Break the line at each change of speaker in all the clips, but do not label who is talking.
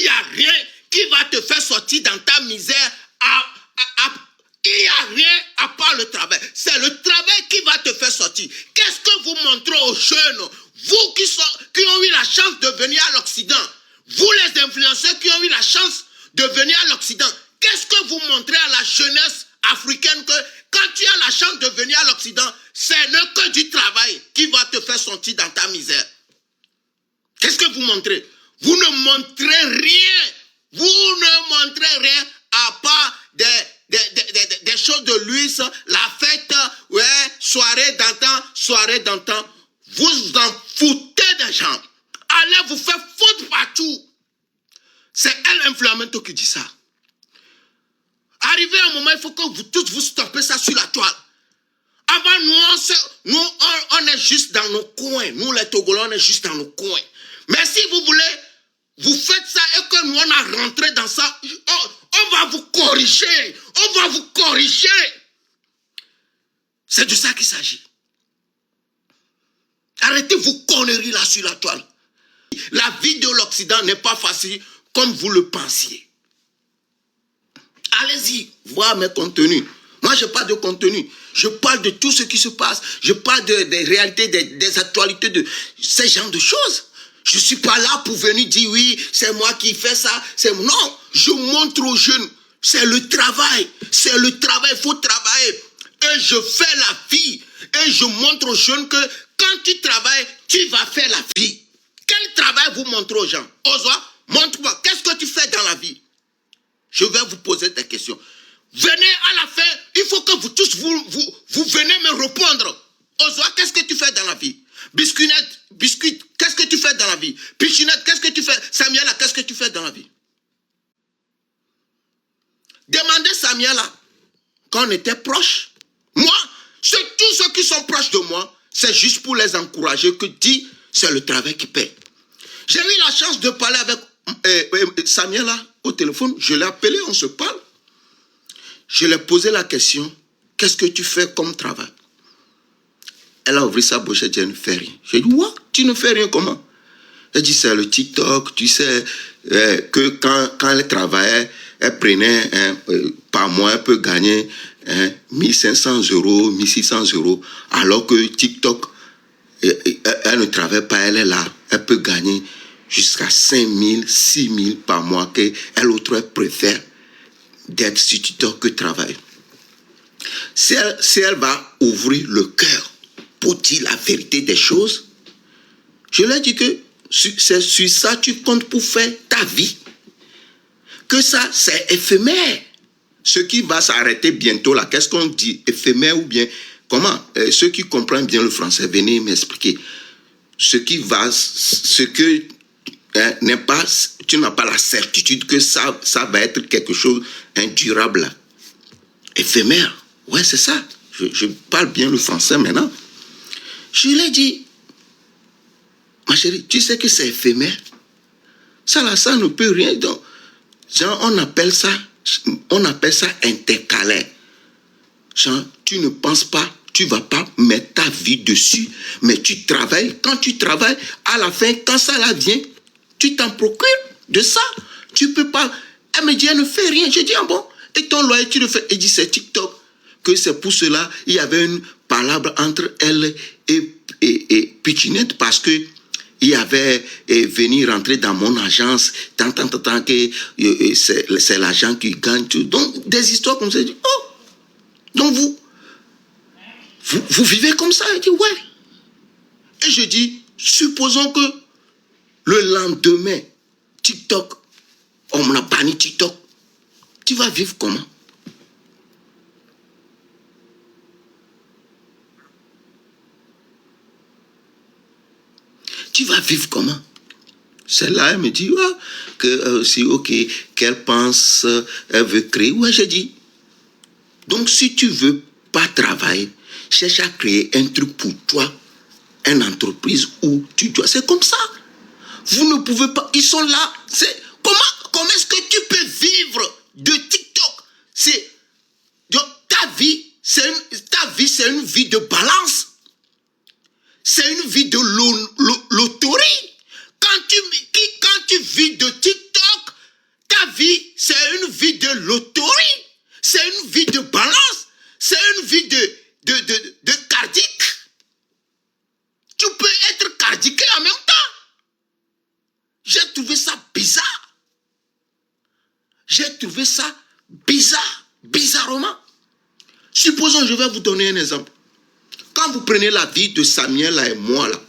n'y a rien qui va te faire sortir dans ta misère. Il n'y a rien à part le travail. C'est le travail qui va te faire sortir. Qu'est-ce que vous montrez aux jeunes, vous qui ont eu la chance de venir à l'Occident, vous les influenceurs qui ont eu la chance de venir à l'Occident, qu'est-ce que vous montrez à la jeunesse africaine que quand tu as la chance de venir à l'Occident, c'est ne que du travail qui va te faire sortir dans ta misère. Qu'est-ce que vous montrez? Vous ne montrez rien. Vous ne montrez rien à part des choses de luxe, la fête, ouais, soirée d'antan. Vous en foutez des gens. Allez vous faire foutre partout. C'est El Inflamento qui dit ça. Arrivé à un moment, il faut que vous tous vous stoppez ça sur la toile. Avant, nous, on est juste dans nos coins. Nous, les Togolais, on est juste dans nos coins. Mais si vous voulez, vous faites ça et que nous, on a rentré dans ça, on va vous corriger. On va vous corriger. C'est de ça qu'il s'agit. Arrêtez vos conneries là sur la toile. La vie de l'Occident n'est pas facile comme vous le pensiez. Allez-y, voir mes contenus. Moi, je parle de contenu. Je parle de tout ce qui se passe. Je parle des réalités, des actualités, de ces genres de choses. Je ne suis pas là pour venir dire oui, c'est moi qui fais ça. Non, je montre aux jeunes. C'est le travail. C'est le travail. Il faut travailler. Et je fais la vie. Et je montre aux jeunes que quand tu travailles, tu vas faire la vie. Quel travail vous montrez aux gens? Ozoa, montre-moi. Qu'est-ce que tu fais dans la vie? Je vais vous poser des questions. Venez à la fin, il faut que vous tous, vous venez me répondre. Ozoa, qu'est-ce que tu fais dans la vie? Biscuit, qu'est-ce que tu fais dans la vie? Pichinette, qu'est-ce que tu fais? Samiala, qu'est-ce que tu fais dans la vie? Demandez Samiala, quand on était proches. Moi, tous ceux qui sont proches de moi, c'est juste pour les encourager que dit, c'est le travail qui paie. J'ai eu la chance de parler avec Samiala au téléphone. Je l'ai appelé, on se parle. Je lui ai posé la question, qu'est-ce que tu fais comme travail? Elle a ouvert sa bouche, elle dit, je ne fais rien. J'ai dit, what? Tu ne fais rien comment? Elle dit, c'est le TikTok, tu sais, que quand elle travaillait, elle prenait, par mois, elle peut gagner 1500 €, 1600 €, alors que TikTok, elle ne travaille pas, elle est là, elle peut gagner jusqu'à 5000, 6000 par mois, qu'elle autre elle préfère d'être sur TikTok que travailler. Si elle va ouvrir le cœur pour dire la vérité des choses, je lui ai dit que c'est sur ça tu comptes pour faire ta vie. Que ça, c'est éphémère. Ce qui va s'arrêter bientôt là, qu'est-ce qu'on dit? Éphémère ou bien, comment? Ceux qui comprennent bien le français, venez m'expliquer. Ce que n'est pas, tu n'as pas la certitude que ça va être quelque chose d'indurable. Éphémère. Ouais, c'est ça. Je parle bien le français maintenant. Je lui ai dit, ma chérie, tu sais que c'est éphémère. Ça là, ça ne peut rien. Donc, genre, on appelle ça intercalaire. Genre, tu ne penses pas, tu ne vas pas mettre ta vie dessus, mais tu travailles. Quand tu travailles, à la fin, quand ça là vient, tu t'en procures de ça. Tu ne peux pas. Elle me dit, elle ne fait rien. Je dis, ah bon? Et ton loyer, tu le fais. Elle dit, c'est TikTok. Que c'est pour cela, il y avait une palabre entre elle et Pichinette parce que il y avait venu rentrer dans mon agence, tant que c'est l'agent qui gagne tout. Donc, des histoires comme ça, je dis, oh, donc vous vivez comme ça? Elle dit, ouais. Et je dis, supposons que le lendemain, TikTok, on a banni TikTok, tu vas vivre comment? Tu vas vivre comment? Celle-là, elle me dit, ouais, que si, ok, qu'elle pense, elle veut créer. Ouais, j'ai dit. Donc, si tu veux pas travailler, cherche à créer un truc pour toi, une entreprise où tu dois. C'est comme ça. Vous ne pouvez pas. Ils sont là. Comment est-ce que tu peux vivre de TikTok? Ta vie, c'est une vie de balance. C'est une vie de loterie. Quand tu vis de TikTok, ta vie, c'est une vie de loterie. C'est une vie de balance. C'est une vie de cardiaque. Tu peux être cardiaque en même temps. J'ai trouvé ça bizarre. J'ai trouvé ça bizarre. Bizarrement. Supposons, je vais vous donner un exemple. Quand vous prenez la vie de Samuel là, et moi, là,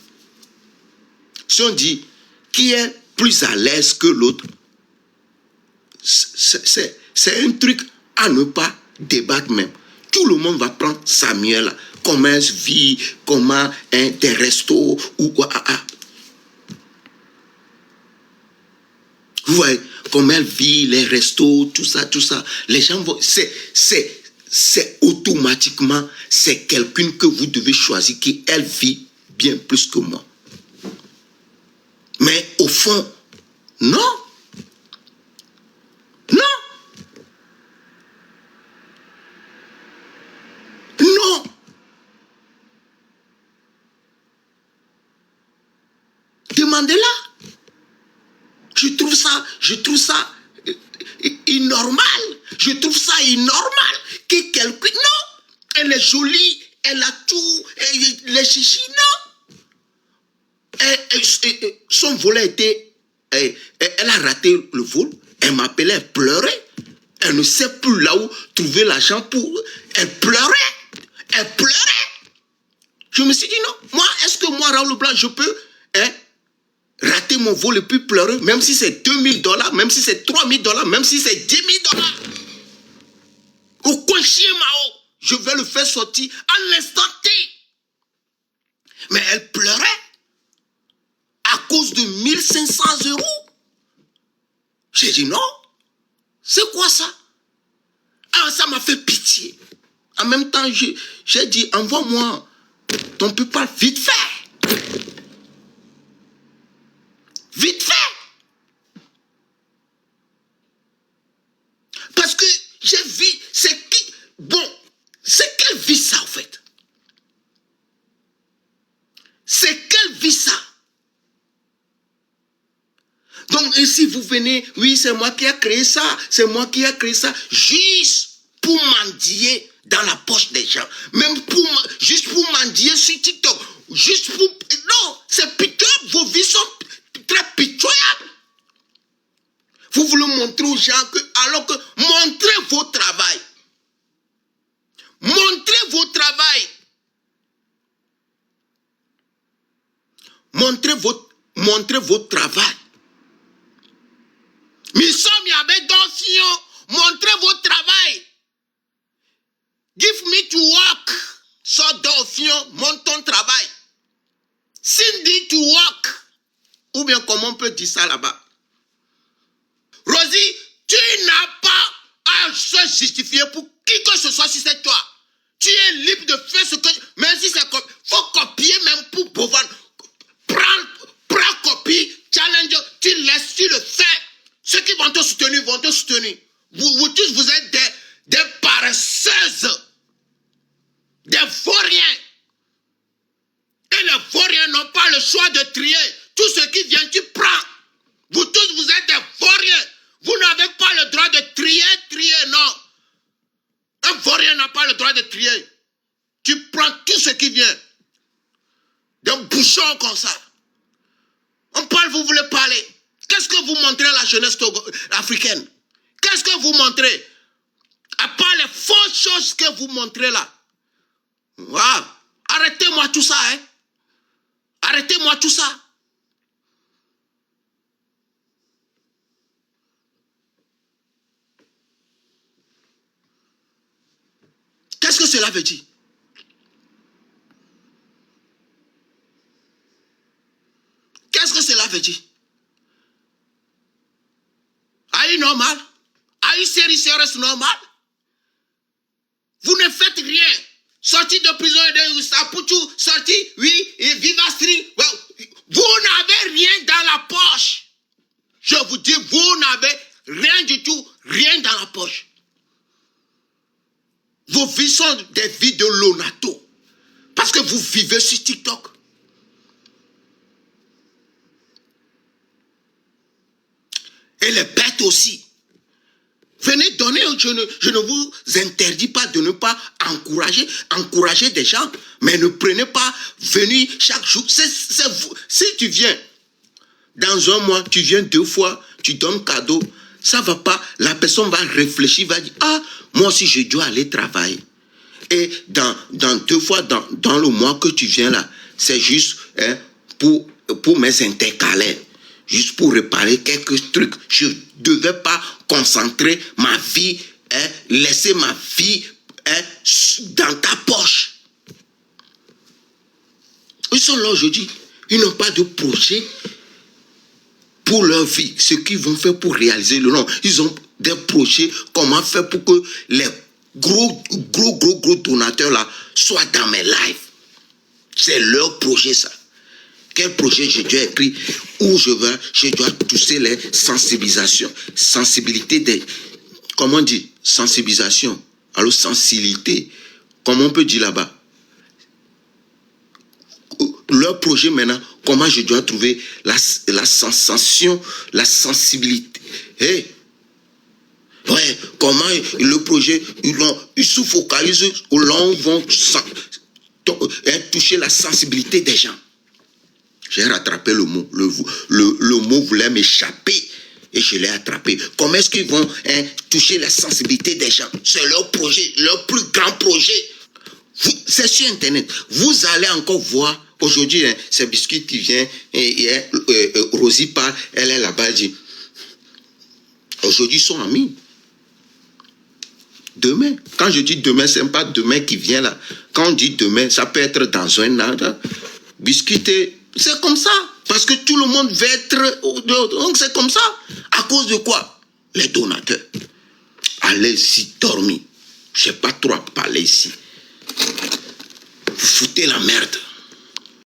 si on dit qui est plus à l'aise que l'autre, c'est un truc à ne pas débattre même. Tout le monde va prendre Samuel là, comment elle vit, comment des restos ou vous voyez, comment elle vit, les restos, tout ça. Les gens vont, c'est automatiquement, c'est quelqu'un que vous devez choisir qui, elle, vit bien plus que moi. Mais au fond, non. Non. Non. Demandez-la. Je trouve ça normal. Je trouve ça normal que quelqu'un... Non, elle est jolie, elle a tout, les chichis, non. Son volet était... Elle a raté le vol, elle m'appelait, elle pleurait. Elle ne sait plus là où trouver l'argent pour... Elle pleurait. Je me suis dit, non, moi, est-ce que moi, Raoul Blanc, je peux... rater mon vol et puis pleurer, même si c'est $2000, même si c'est $3000, même si c'est $10,000. Au coin chien Mao, je vais le faire sortir à l'instant T. Mais elle pleurait à cause de 1500 €. J'ai dit non, c'est quoi ça? Ah, ça m'a fait pitié. En même temps, j'ai dit, envoie-moi ton PayPal vite fait. Vite fait. Parce que j'ai vu, c'est qui... Bon, c'est quelle vie ça en fait? C'est quelle vie ça? Donc, et si vous venez, oui, c'est moi qui ai créé ça, c'est moi qui ai créé ça, juste pour mendier dans la poche des gens. Même juste pour mendier sur TikTok. Juste pour... Non, c'est pitoyable, vos vies sont très pitoyables. Vous voulez montrer aux gens que, alors que, montrez vos travail. Montrez vos travail. Montrez votre travail. Misom yabe donfion, montrez votre travail. Give me to work. So donfion, montre ton travail. Cindy to work. Ou bien comment on peut dire ça là-bas? Rosie, tu n'as pas à se justifier pour qui que ce soit si c'est toi. Tu es libre de faire ce que... Même si c'est comme... faut copier même pour pouvoir... Prends copie, challenge, tu laisses, tu le fais. Ceux qui vont te soutenir vont te soutenir. Vous tous, vous êtes des paresseuses. Des vauriens. Et les vauriens n'ont pas le choix de trier. Tout ce qui vient, tu prends. Vous tous, vous êtes des vauriens. Vous n'avez pas le droit de trier, non. Un vaurien n'a pas le droit de trier. Tu prends tout ce qui vient. D'un bouchon comme ça. On parle, vous voulez parler. Qu'est-ce que vous montrez à la jeunesse africaine? Qu'est-ce que vous montrez? À part les fausses choses que vous montrez là. Wow. Arrêtez-moi tout ça, hein. Arrêtez-moi tout ça. Qu'est-ce que cela veut dire? Qu'est-ce que cela veut dire? Are you normal? Are you serious normal? Vous ne faites rien. Sorti de prison et de Saputu, sorti, oui, et Viva Street. Vous n'avez rien dans la poche. Je vous dis, vous n'avez rien du tout, rien dans la poche. Vos vies sont des vies de Lonato. Parce que vous vivez sur TikTok. Et les bêtes aussi. Venez donner, je ne vous interdis pas de ne pas encourager des gens, mais ne prenez pas venir chaque jour. C'est vous. Si tu viens dans un mois, tu viens 2 fois, tu donnes cadeau, ça ne va pas. La personne va réfléchir, va dire, ah, moi aussi je dois aller travailler. Et dans 2 fois, dans le mois que tu viens là, c'est juste pour mes intercalaires. Juste pour réparer quelques trucs. Je ne devais pas concentrer ma vie, laisser ma vie dans ta poche. Ils sont là aujourd'hui. Ils n'ont pas de projet pour leur vie. Ce qu'ils vont faire pour réaliser le nom. Ils ont des projets. Comment faire pour que les gros donateurs là soient dans mes lives. C'est leur projet ça. Quel projet je dois écrire, où je dois toucher les sensibilisations. Sensibilité des... Comment on dit? Sensibilisation. Alors sensibilité. Comment on peut dire là-bas? Leur projet maintenant, comment je dois trouver la sensation, la sensibilité. Hey. Ouais, comment le projet, ils se focalisent, ils vont toucher la sensibilité des gens. J'ai rattrapé le mot. Le mot voulait m'échapper et je l'ai attrapé. Comment est-ce qu'ils vont toucher la sensibilité des gens? C'est leur projet, leur plus grand projet. C'est sur Internet. Vous allez encore voir. Aujourd'hui, c'est Biscuit qui vient et Rosie parle. Elle est là-bas. Elle dit, aujourd'hui, ils sont amis. Demain. Quand je dis demain, ce n'est pas demain qui vient là. Quand on dit demain, ça peut être dans un an. Biscuit est... C'est comme ça. Parce que tout le monde veut être... Donc c'est comme ça. À cause de quoi? Les donateurs. Allez ici, dormir. Je ne sais pas trop parler ici. Vous foutez la merde.